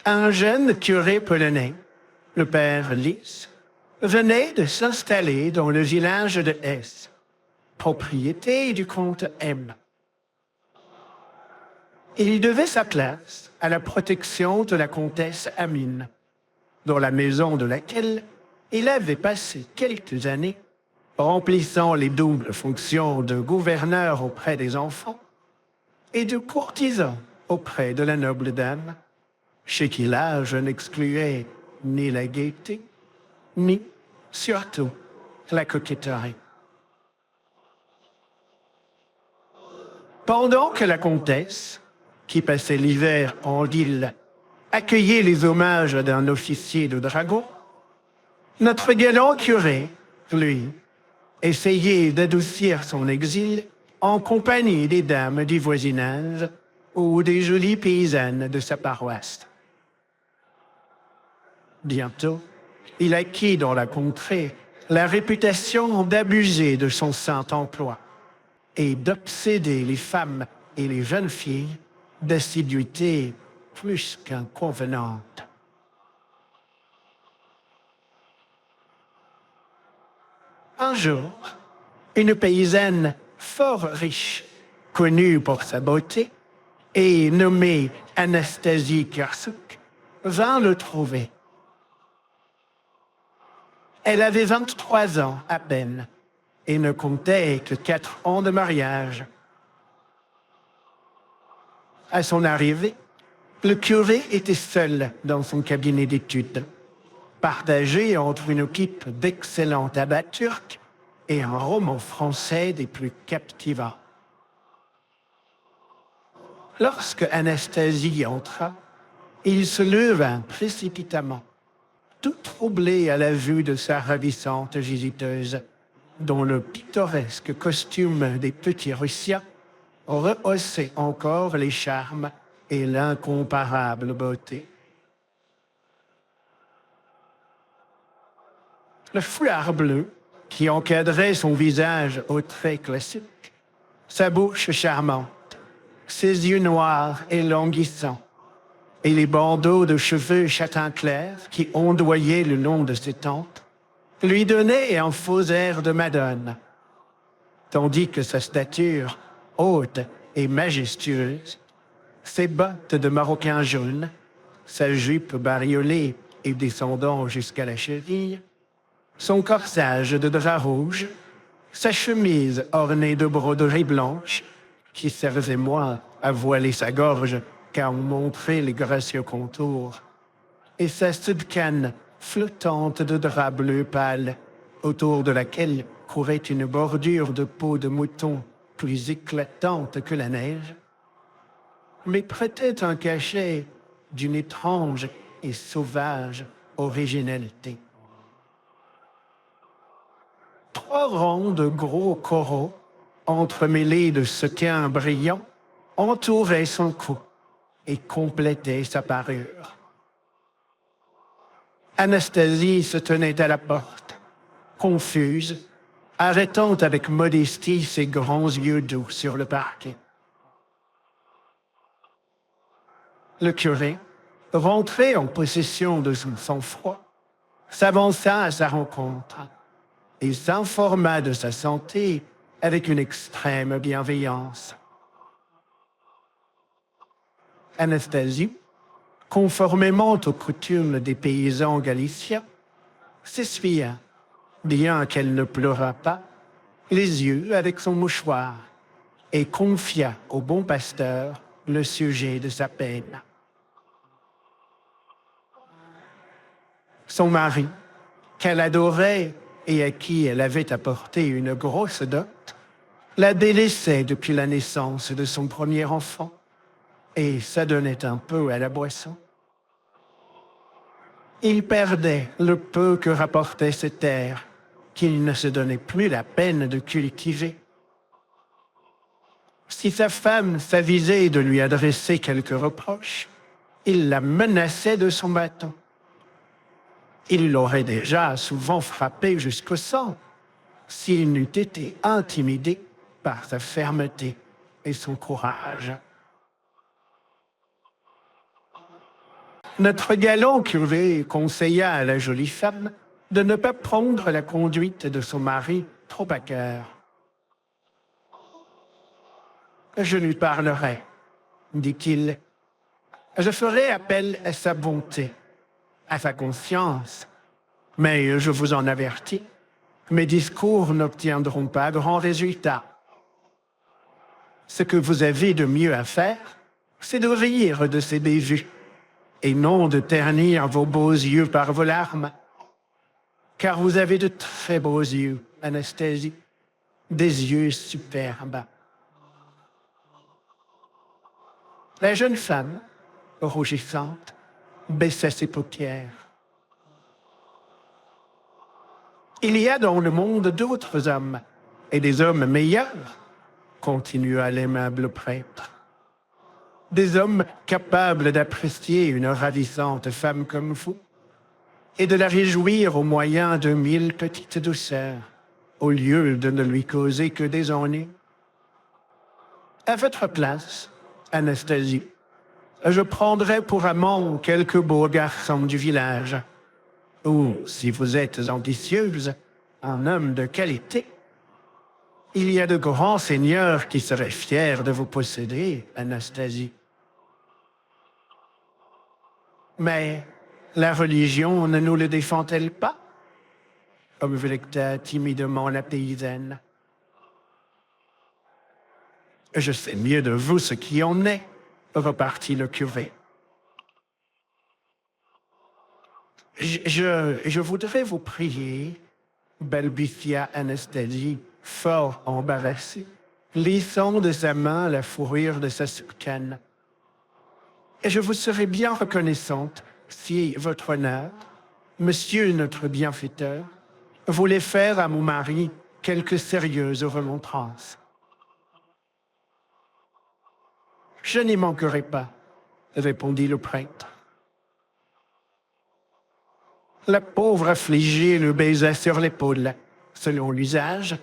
Un jeune curé polonais, le père Lis, venait de s'installer dans le village de Hesse, propriété du comte M. Il devait sa place à la protection de la comtesse Amine, dans la maison de laquelle il avait passé quelques années, remplissant les doubles fonctions de gouverneur auprès des enfants et de courtisan auprès de la noble dame, chez qui l'âge n'excluait ni la gaieté, ni, surtout, la coquetterie. Pendant que la comtesse, qui passait l'hiver en île, accueillait les hommages d'un officier de dragon, notre galant curé, lui, essayait d'adoucir son exil en compagnie des dames du voisinage ou des jolies paysannes de sa paroisse. Bientôt, il acquit dans la contrée la réputation d'abuser de son saint emploi et d'obséder les femmes et les jeunes filles d'assiduité plus qu'inconvenante. Un jour, une paysanne fort riche, connue pour sa beauté, et nommée Anastasie Kersuk, vint le trouver. Elle avait 23 ans à peine et ne comptait que 4 ans de mariage. À son arrivée, le curé était seul dans son cabinet d'études, partagé entre une équipe d'excellents tabacs turcs et un roman français des plus captivants. Lorsque Anastasie entra, il se leva précipitamment, tout troublé à la vue de sa ravissante visiteuse, dont le pittoresque costume des petits Russiens rehaussait encore les charmes et l'incomparable beauté. Le foulard bleu, qui encadrait son visage aux traits classiques, sa bouche charmante, ses yeux noirs et languissants, et les bandeaux de cheveux châtain clair qui ondoyaient le long de ses tempes, lui donnaient un faux air de madone, tandis que sa stature, haute et majestueuse, ses bottes de maroquin jaune, sa jupe bariolée et descendant jusqu'à la cheville, son corsage de drap rouge, sa chemise ornée de broderies blanches, qui servait moins à voiler sa gorge qu'à en montrer les gracieux contours, et sa soutane flottante de drap bleu pâle, autour de laquelle courait une bordure de peau de mouton plus éclatante que la neige, mais prêtait un cachet d'une étrange et sauvage originalité. 3 rangs de gros coraux, entremêlés de sequins brillants, entouraient son cou et complétaient sa parure. Anastasie se tenait à la porte, confuse, arrêtant avec modestie ses grands yeux doux sur le parquet. Le curé, rentré en possession de son sang-froid, s'avança à sa rencontre et s'informa de sa santé avec une extrême bienveillance. Anastasie, conformément aux coutumes des paysans galiciens, s'essuya, bien qu'elle ne pleura pas, les yeux avec son mouchoir et confia au bon pasteur le sujet de sa peine. Son mari, qu'elle adorait et à qui elle avait apporté une grosse dot, la délaissait depuis la naissance de son premier enfant et s'adonnait un peu à la boisson. Il perdait le peu que rapportaient ses terres, qu'il ne se donnait plus la peine de cultiver. Si sa femme s'avisait de lui adresser quelques reproches, il la menaçait de son bâton. Il l'aurait déjà souvent frappé jusqu'au sang, s'il n'eût été intimidé par sa fermeté et son courage. Notre galant curé conseilla à la jolie femme de ne pas prendre la conduite de son mari trop à cœur. Je lui parlerai, dit-il. Je ferai appel à sa bonté, à sa conscience. Mais je vous en avertis, mes discours n'obtiendront pas grand résultat. Ce que vous avez de mieux à faire, c'est de rire de ces bévues, et non de ternir vos beaux yeux par vos larmes. Car vous avez de très beaux yeux, Anastasie, des yeux superbes. La jeune femme, rougissante, baissa ses paupières. Il y a dans le monde d'autres hommes, et des hommes meilleurs, continua l'aimable prêtre. Des hommes capables d'apprécier une ravissante femme comme vous, et de la réjouir au moyen de 1000 petites douceurs, au lieu de ne lui causer que des ennuis. À votre place, Anastasie, je prendrais pour amant quelques beaux garçons du village. Ou, si vous êtes ambitieuse, un homme de qualité. Il y a de grands seigneurs qui seraient fiers de vous posséder, Anastasie. Mais la religion ne nous le défend-elle pas? Objecta timidement la paysanne. Je sais mieux de vous ce qui en est, repartit le curé. Je voudrais vous prier, balbutia Anastasie, fort embarrassée, lissant de sa main la fourrure de sa soutane. Et je vous serais bien reconnaissante si votre honneur, monsieur notre bienfaiteur, voulait faire à mon mari quelque sérieuse remontrance. Je n'y manquerai pas, répondit le prêtre. La pauvre affligée le baisa sur l'épaule, selon l'usage,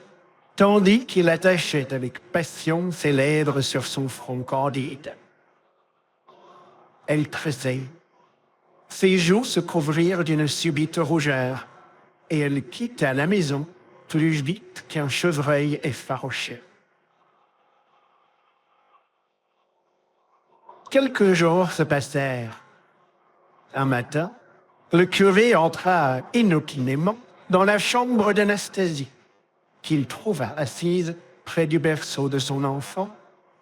tandis qu'il attachait avec passion ses lèvres sur son front candide. Elle tressaillit. Ses joues se couvrirent d'une subite rougeur, et elle quitta la maison plus vite qu'un chevreuil effarouché. Quelques jours se passèrent. Un matin, le curé entra inopinément dans la chambre d'Anastasie, qu'il trouva assise près du berceau de son enfant,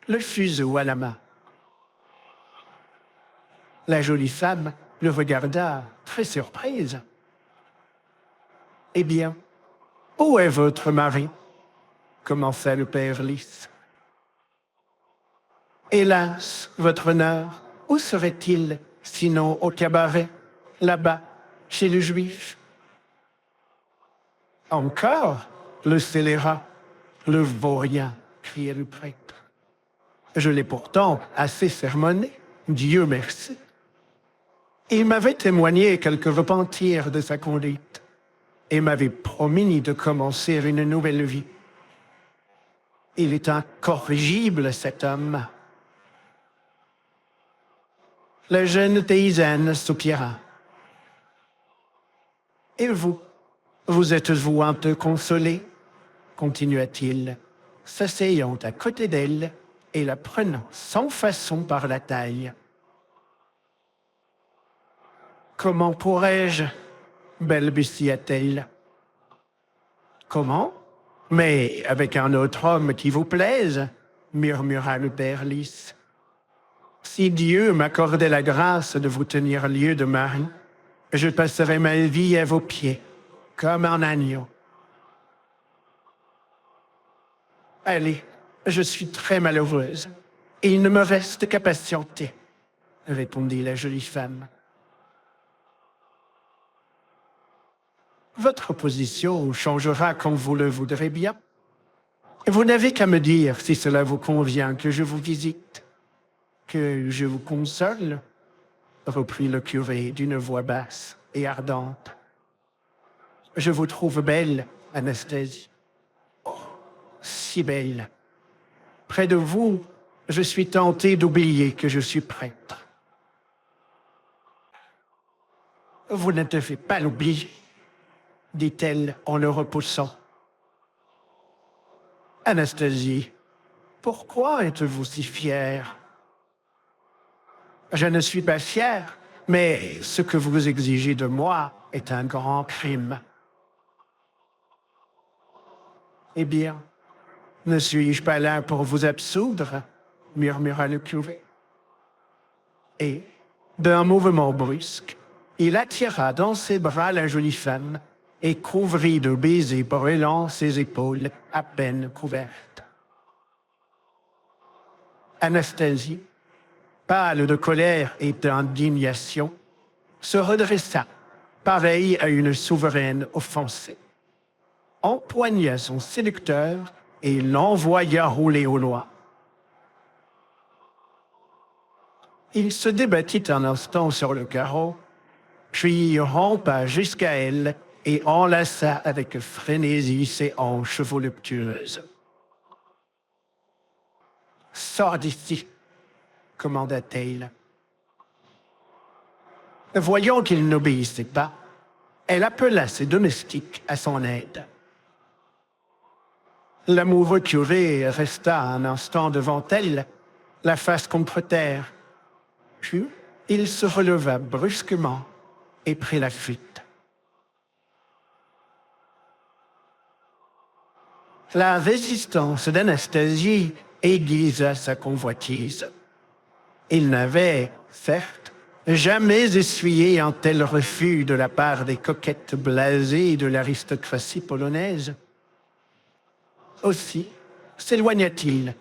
le fuseau à la main. La jolie femme le regarda très surprise. « Eh bien, où est votre mari? » commença le père Lys. « Hélas, votre honneur, où serait-il, sinon au cabaret, là-bas, chez le juif? »« Encore, le scélérat, le vaurien, » criait le prêtre. « Je l'ai pourtant assez sermonné, Dieu merci. Il m'avait témoigné quelque repentir de sa conduite et m'avait promis de commencer une nouvelle vie. Il est incorrigible, cet homme. » La jeune paysanne soupira. « Et vous, vous êtes-vous un peu consolé? » continua-t-il, s'asseyant à côté d'elle et la prenant sans façon par la taille. « Comment pourrais-je? » balbutia-t-elle. « Comment? Mais avec un autre homme qui vous plaise, » murmura le père Lys. « Si Dieu m'accordait la grâce de vous tenir lieu de mari, je passerais ma vie à vos pieds, comme un agneau. » « Allez, je suis très malheureuse, et il ne me reste qu'à patienter, » répondit la jolie femme. « Votre position changera quand vous le voudrez bien. Vous n'avez qu'à me dire si cela vous convient que je vous visite, que je vous console, » reprit le curé d'une voix basse et ardente. « Je vous trouve belle, Anastasie. Oh, si belle. Près de vous, je suis tenté d'oublier que je suis prêtre. » Vous ne devez pas l'oublier, dit-elle en le repoussant. Anastasie, pourquoi êtes-vous si fière? Je ne suis pas fière, mais ce que vous exigez de moi est un grand crime. Eh bien, ne suis-je pas là pour vous absoudre? Murmura le curé. Et, d'un mouvement brusque, il attira dans ses bras la jolie femme et couvrit de baisers brûlants ses épaules à peine couvertes. Anastasie, pâle de colère et d'indignation, se redressa, pareille à une souveraine offensée, empoigna son séducteur et l'envoya rouler au loin. Il se débattit un instant sur le carreau, puis rampa jusqu'à elle et enlaça avec frénésie ses hanches voluptueuses. « Sors d'ici !» commanda-t-elle. Voyant qu'il n'obéissait pas, elle appela ses domestiques à son aide. L'amoureux curé resta un instant devant elle, la face contre terre. Puis, il se releva brusquement et prit la fuite. La résistance d'Anastasie aiguisa sa convoitise. Il n'avait, certes, jamais essuyé un tel refus de la part des coquettes blasées de l'aristocratie polonaise. Aussi s'éloigna-t-il,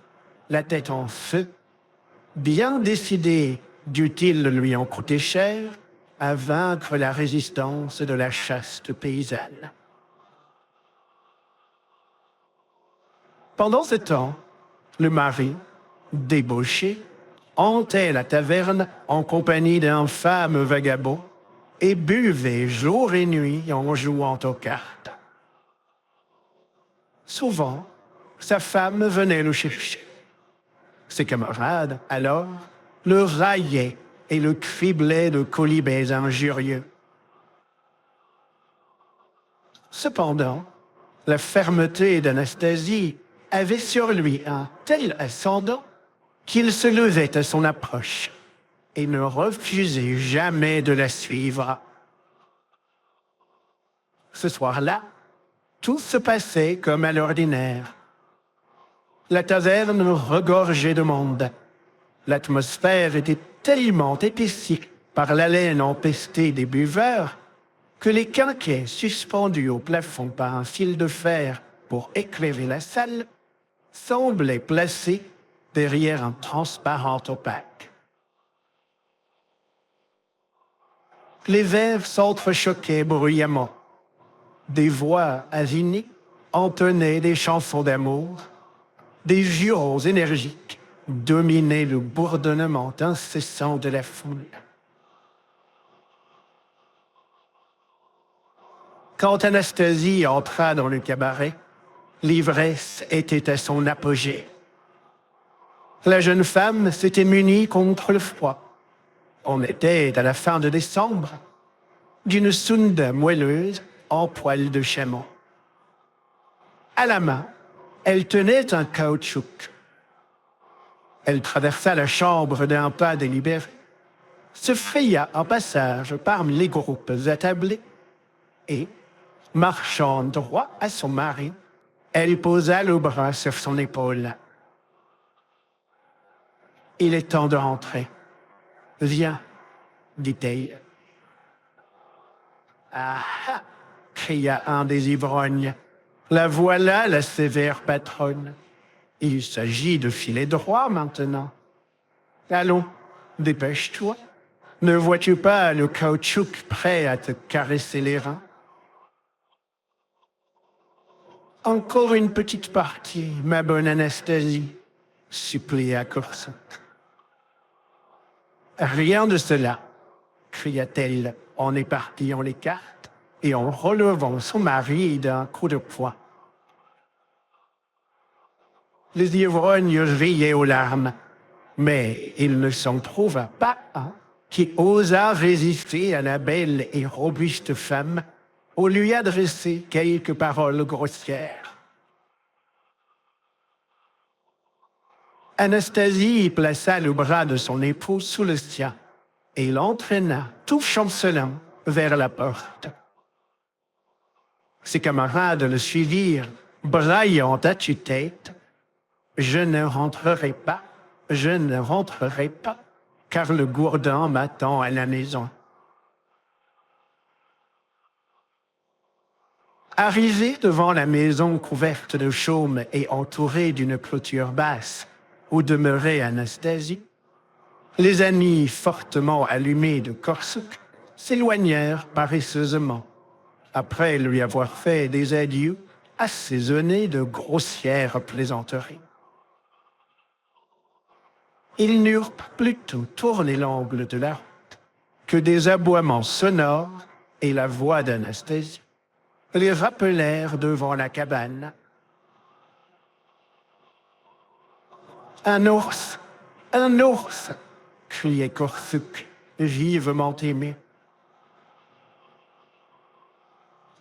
la tête en feu, bien décidé, dût-il lui en coûter cher, à vaincre la résistance de la chaste paysanne. Pendant ce temps, le mari, débauché, hantait la taverne en compagnie d'un fameux vagabond et buvait jour et nuit en jouant aux cartes. Souvent, sa femme venait le chercher. Ses camarades, alors, le raillaient et le criblaient de quolibets injurieux. Cependant, la fermeté d'Anastasie avait sur lui un tel ascendant qu'il se levait à son approche et ne refusait jamais de la suivre. Ce soir-là, tout se passait comme à l'ordinaire. La taverne regorgeait de monde. L'atmosphère était tellement épaissie par l'haleine empestée des buveurs que les quinquets suspendus au plafond par un fil de fer pour éclairer la salle semblaient placés derrière un transparent opaque. Les verres s'entrechoquaient bruyamment. Des voix avinées entonnaient des chansons d'amour. Des jurons énergiques dominaient le bourdonnement incessant de la foule. Quand Anastasie entra dans le cabaret, l'ivresse était à son apogée. La jeune femme s'était munie contre le froid. On était à la fin de décembre, d'une sounda moelleuse en poil de chameau. À la main, elle tenait un caoutchouc. Elle traversa la chambre d'un pas délibéré, se fraya un passage parmi les groupes attablés et, marchant droit à son mari, elle posa le bras sur son épaule. « Il est temps de rentrer. Viens, dit-elle. « Ah ah !» cria un des ivrognes. « La voilà, la sévère patronne. Il s'agit de filer droit maintenant. Allons, dépêche-toi. Ne vois-tu pas le caoutchouc prêt à te caresser les reins? » Encore une petite partie, ma bonne Anastasie, supplia Courson. Rien de cela, cria-t-elle en éparpillant les cartes et en relevant son mari d'un coup de poing. Les ivrognes riaient aux larmes, mais il ne s'en trouva pas un qui osa résister à la belle et robuste femme ou lui adresser quelques paroles grossières. Anastasie plaça le bras de son époux sous le sien et l'entraîna, tout chancelant, vers la porte. Ses camarades le suivirent, braillant à tue-tête. « Je ne rentrerai pas, je ne rentrerai pas, car le gourdin m'attend à la maison. » Arrivés devant la maison couverte de chaume et entourée d'une clôture basse où demeurait Anastasie, les amis fortement allumés de Corsic s'éloignèrent paresseusement, après lui avoir fait des adieux assaisonnés de grossières plaisanteries. Ils n'eurent plutôt tourné l'angle de la route que des aboiements sonores et la voix d'Anastasie les rappelèrent devant la cabane. « Un ours! Un ours !» criait Corsic, vivement ému.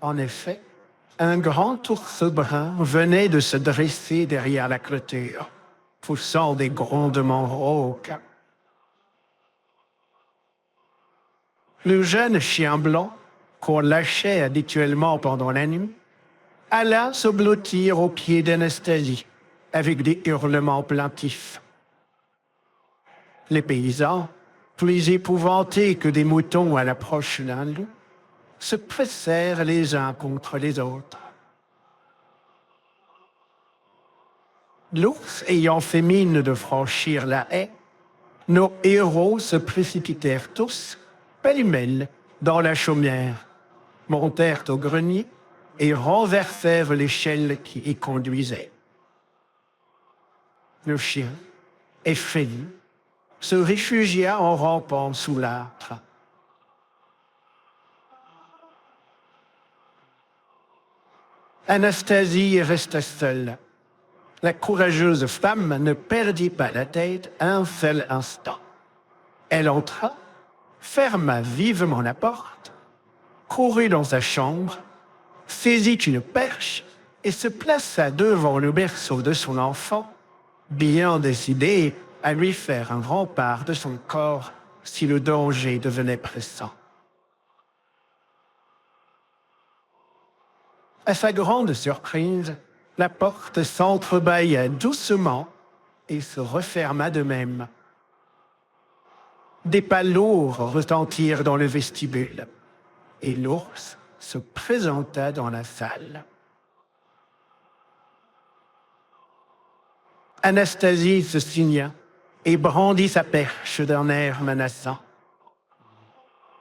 En effet, un grand ours brun venait de se dresser derrière la clôture, poussant des grondements rauques. Le jeune chien blanc, qu'on lâchait habituellement pendant la nuit, alla se blottir aux pieds d'Anastasie avec des hurlements plaintifs. Les paysans, plus épouvantés que des moutons à l'approche d'un loup, se pressèrent les uns contre les autres. L'ours ayant fait mine de franchir la haie, nos héros se précipitèrent tous, pêle-mêle, dans la chaumière, montèrent au grenier et renversèrent l'échelle qui y conduisait. Le chien, effrayé, se réfugia en rampant sous l'âtre. Anastasie resta seule. La courageuse femme ne perdit pas la tête un seul instant. Elle entra, ferma vivement la porte, courut dans sa chambre, saisit une perche et se plaça devant le berceau de son enfant, bien décidée à lui faire un rempart de son corps si le danger devenait pressant. À sa grande surprise, la porte s'entrebâilla doucement et se referma de même. Des pas lourds retentirent dans le vestibule et l'ours se présenta dans la salle. Anastasie se signa et brandit sa perche d'un air menaçant.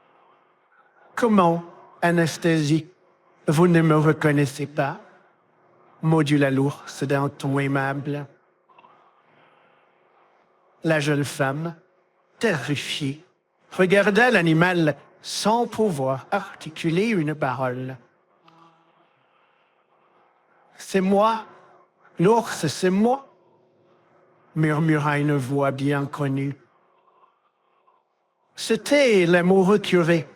« Comment, Anastasie, vous ne me reconnaissez pas ?» modula l'ours d'un ton aimable. La jeune femme, terrifiée, regarda l'animal sans pouvoir articuler une parole. « C'est moi, l'ours, c'est moi !» murmura une voix bien connue. C'était l'amoureux curé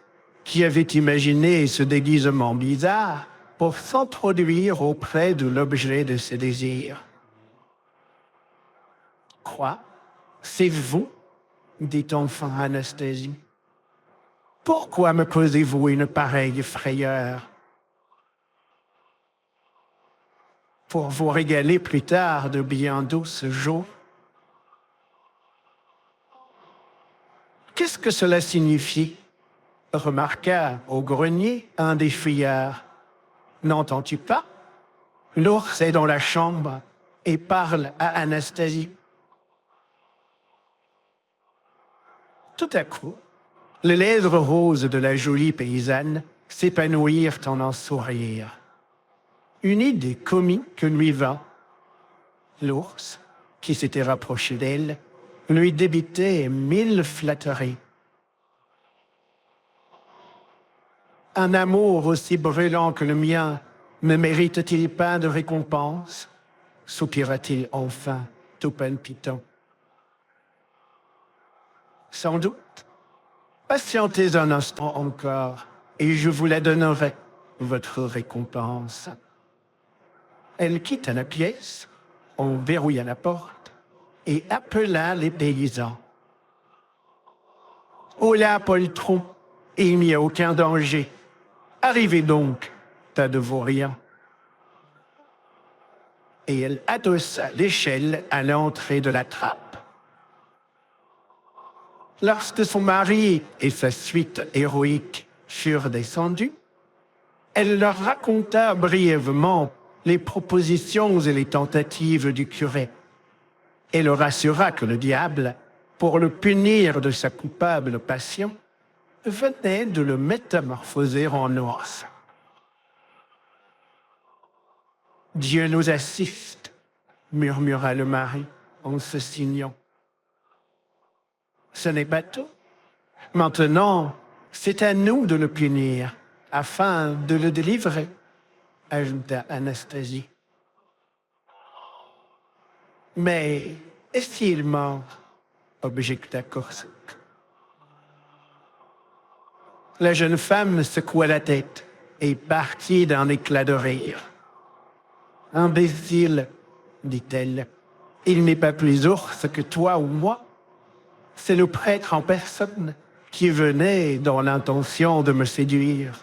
qui avait imaginé ce déguisement bizarre pour s'introduire auprès de l'objet de ses désirs. « Quoi? C'est vous? » dit enfin Anastasie. « Pourquoi me causez-vous une pareille frayeur? » Pour vous régaler plus tard de bien douces jours. Qu'est-ce que cela signifie? Remarqua au grenier un des fuyards. N'entends-tu pas? L'ours est dans la chambre et parle à Anastasie. Tout à coup, les lèvres roses de la jolie paysanne s'épanouirent en un sourire. Une idée comique lui vint. L'ours, qui s'était rapproché d'elle, lui débitait 1000 flatteries. Un amour aussi brûlant que le mien ne mérite-t-il pas de récompense? Soupira-t-il enfin, tout palpitant. Sans doute, Patientez un instant encore, et je vous la donnerai, votre récompense. Elle quitta la pièce, on verrouilla la porte et appela les paysans. Oh là, poltron, il n'y a aucun danger. Arrivez donc, tas de vauriens. Et elle adossa l'échelle à l'entrée de la trappe. Lorsque son mari et sa suite héroïque furent descendus, elle leur raconta brièvement les propositions et les tentatives du curé et leur assura que le diable, pour le punir de sa coupable passion, venait de le métamorphoser en ours. « Dieu nous assiste », murmura le mari en se signant. « Ce n'est pas tout. Maintenant, c'est à nous de le punir, afin de le délivrer, » ajouta Anastasie. « Mais est-il mort ?» objecta Corsic. La jeune femme secoua la tête et partit d'un éclat de rire. « Imbécile, dit-elle, il n'est pas plus ours que toi ou moi. C'est le prêtre en personne qui venait dans l'intention de me séduire. »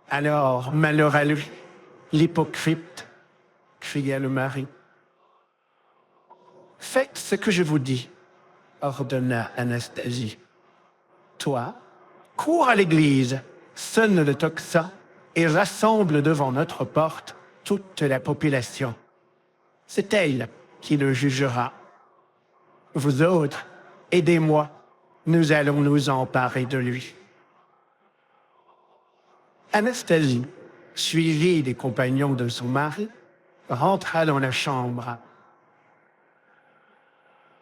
« Alors, malheur à lui, l'hypocrite, cria le mari. « Faites ce que je vous dis, ordonna Anastasie. Toi, cours à l'église, sonne le tocsin et rassemble devant notre porte toute la population. C'est elle qui le jugera. Vous autres, aidez-moi, nous allons nous emparer de lui. » Anastasie, suivie des compagnons de son mari, rentra dans la chambre.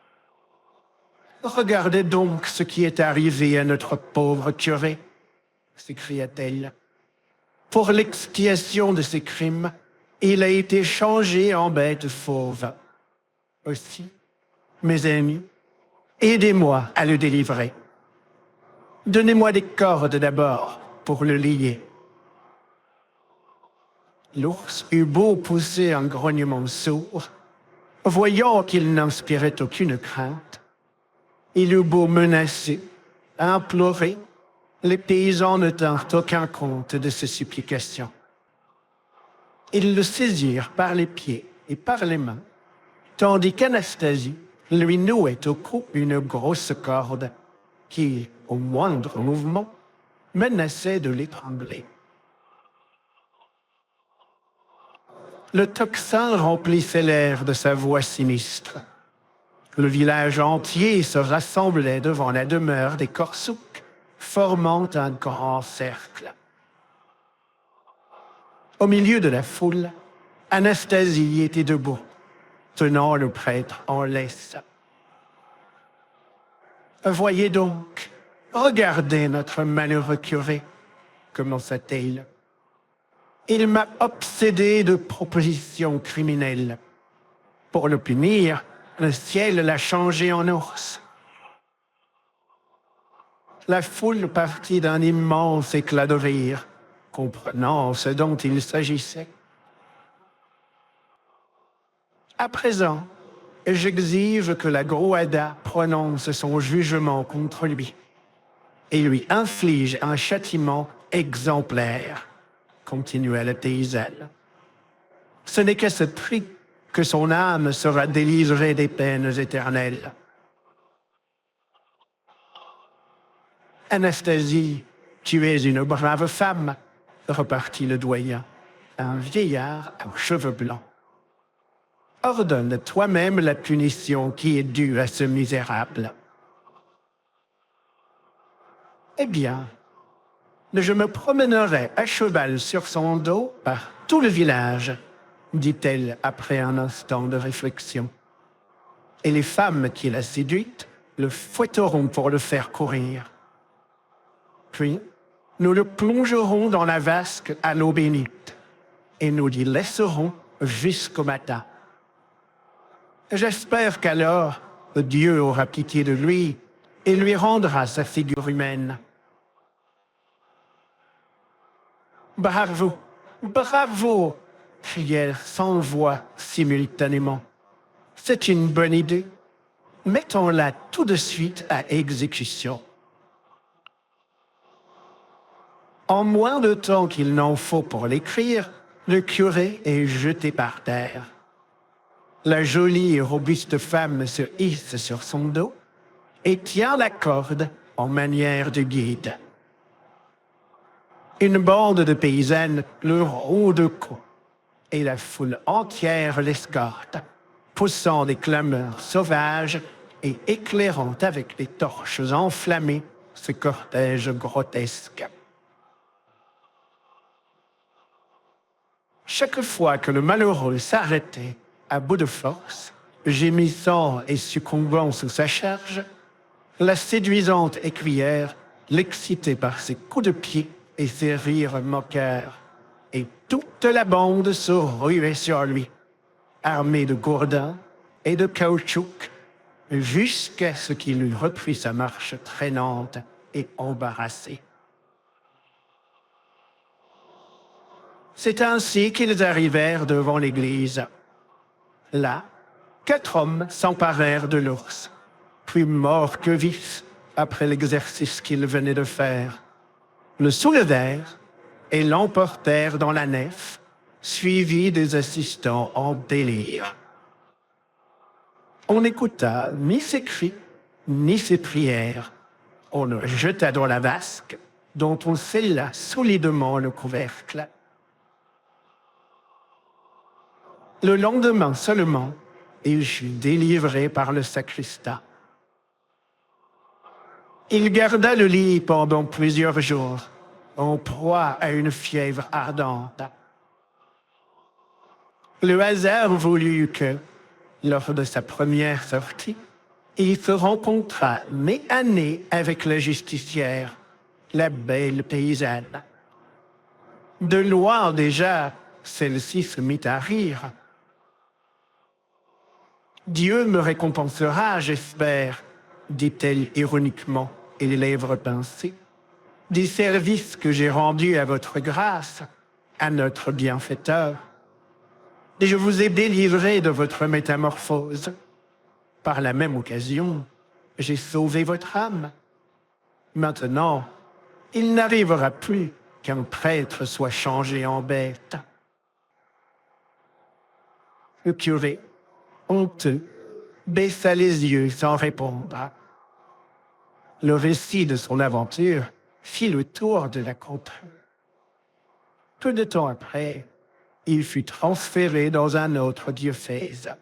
« Regardez donc ce qui est arrivé à notre pauvre curé, » s'écria-t-elle. « Pour l'expiation de ses crimes, il a été changé en bête fauve. Aussi, mes amis, aidez-moi à le délivrer. Donnez-moi des cordes d'abord pour le lier. » L'ours eut beau pousser un grognement sourd, voyant qu'il n'inspirait aucune crainte. Il eut beau menacer, implorer, les paysans ne tinrent aucun compte de ses supplications. Ils le saisirent par les pieds et par les mains, tandis qu'Anastasie lui nouait au cou une grosse corde qui, au moindre mouvement, menaçait de l'étrangler. Le tocsin remplissait l'air de sa voix sinistre. Le village entier se rassemblait devant la demeure des Corsouks, formant un grand cercle. Au milieu de la foule, Anastasie était debout, tenant le prêtre en laisse. « Voyez donc, regardez notre malheureux curé, » commença-t-elle. Il m'a obsédé de propositions criminelles. Pour le punir, le ciel l'a changé en ours. La foule partit d'un immense éclat de rire, comprenant ce dont il s'agissait. À présent, j'exige que la Groada prononce son jugement contre lui et lui inflige un châtiment exemplaire, continua la paysanne. Ce n'est qu'à ce prix que son âme sera délivrée des peines éternelles. Anastasie, tu es une brave femme, repartit le doyen, un vieillard aux cheveux blancs. Ordonne toi-même la punition qui est due à ce misérable. Eh bien, je me promènerai à cheval sur son dos par tout le village, dit-elle après un instant de réflexion. Et les femmes qui l'a séduite le fouetteront pour le faire courir. Puis, nous le plongerons dans la vasque à l'eau bénite et nous l'y laisserons jusqu'au matin. J'espère qu'alors Dieu aura pitié de lui et lui rendra sa figure humaine. Bravo, bravo, crièrent sans voix simultanément. C'est une bonne idée. Mettons-la tout de suite à exécution. En moins de temps qu'il n'en faut pour l'écrire, le curé est jeté par terre. La jolie et robuste femme se hisse sur son dos et tient la corde en manière de guide. Une bande de paysannes le roue de cou et la foule entière l'escorte, poussant des clameurs sauvages et éclairant avec des torches enflammées ce cortège grotesque. Chaque fois que le malheureux s'arrêtait à bout de force, gémissant et succombant sous sa charge, la séduisante écuyère l'excitait par ses coups de pied et ses rires moqueurs, et toute la bande se ruait sur lui, armée de gourdins et de caoutchouc, jusqu'à ce qu'il eût repris sa marche traînante et embarrassée. C'est ainsi qu'ils arrivèrent devant l'église. Là, 4 hommes s'emparèrent de l'ours, plus morts que vifs après l'exercice qu'ils venaient de faire, le soulevèrent et l'emportèrent dans la nef, suivis des assistants en délire. On n'écouta ni ses cris, ni ses prières. On le jeta dans la vasque, dont on scella solidement le couvercle. Le lendemain seulement, il fut délivré par le sacristain. Il garda le lit pendant plusieurs jours, en proie à une fièvre ardente. Le hasard voulut que, lors de sa première sortie, il se rencontra nez à nez avec la justicière, la belle paysanne. De loin déjà, celle-ci se mit à rire. « Dieu me récompensera, j'espère, » dit-elle ironiquement et les lèvres pincées, « des services que j'ai rendus à votre grâce, à notre bienfaiteur. Et je vous ai délivré de votre métamorphose. Par la même occasion, j'ai sauvé votre âme. Maintenant, il n'arrivera plus qu'un prêtre soit changé en bête. » Le curé, honteux, baissa les yeux sans répondre. Le récit de son aventure fit le tour de la contrée. Peu de temps après, il fut transféré dans un autre diocèse.